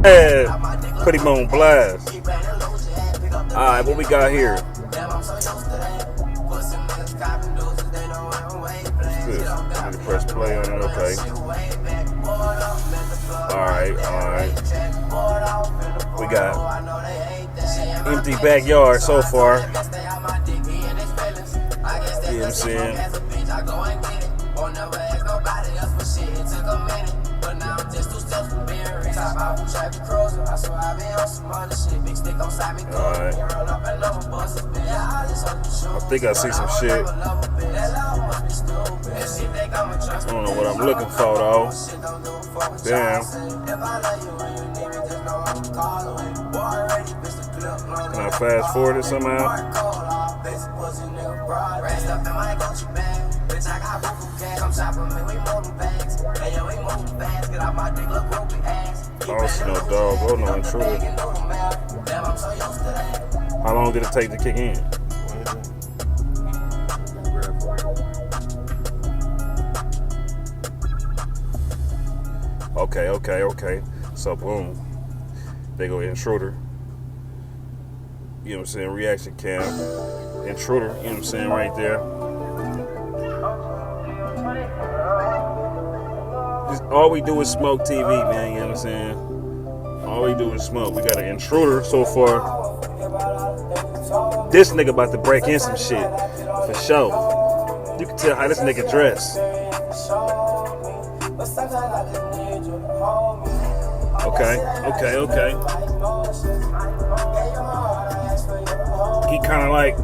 Yeah, put him on blast. Alright, what we got here? What's this? I need to press play on it, okay. Alright. We got empty backyard so far. You know what I'm saying? Alright. I think I see some shit. I don't know what I'm looking for though. Damn. Can I fast forward it somehow? Oh, see no dog. Oh, no intruder. How long did it take to kick in? Okay. So, boom. They go intruder. You know what I'm saying? Reaction cam. Intruder. You know what I'm saying? Right there. All we do is smoke TV, man. You know what I'm saying? All we do is smoke. We got an intruder so far. This nigga about to break in some shit. For sure. You can tell how this nigga dressed. Okay. He kind of like...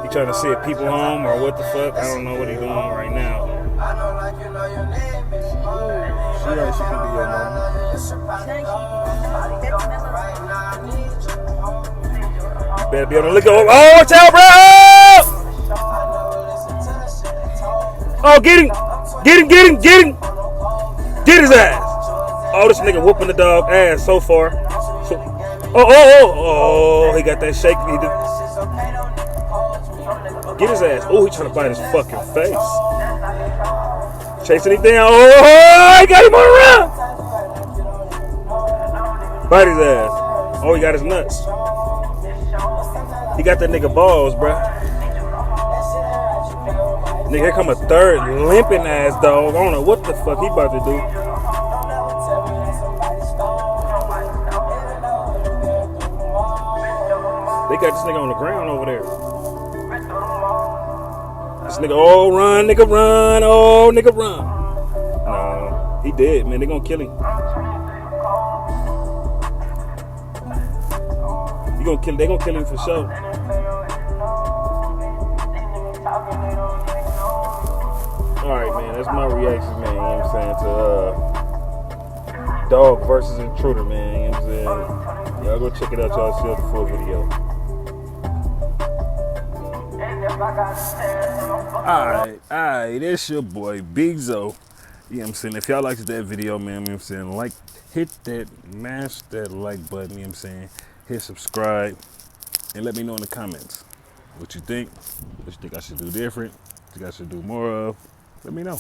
He trying to see if people home or what the fuck. I don't know what he doing right now. She knows she can be your mama. You better be on the lookout. Oh, watch out, bro! Oh, get him! Get his ass! Oh, this nigga whooping the dog ass so far. Oh, he got that shake. Get his ass. Oh, he trying to bite his fucking face. Chasing him down. Oh, he got him on the run. Bite his ass. Oh, he got his nuts. He got that nigga balls, bruh. Nigga, here come a third limping ass dog. I don't know what the fuck he about to do. They got this nigga on the ground over there. This nigga, oh, run, nigga, run. Oh, nigga, run. Nah, he dead, man. They gonna kill him. They gonna kill him for sure. Alright, man, that's my reaction, man. You know what I'm saying? To dog versus intruder, man. You know what I'm saying? Y'all go check it out, y'all see the full video. Alright, it's your boy Big Zo. You know what I'm saying? If y'all liked that video, man, you know what I'm saying? Like, hit that, mash that like button, you know what I'm saying? Hit subscribe and let me know in the comments what you think. What you think I should do different? What you think I should do more of? Let me know.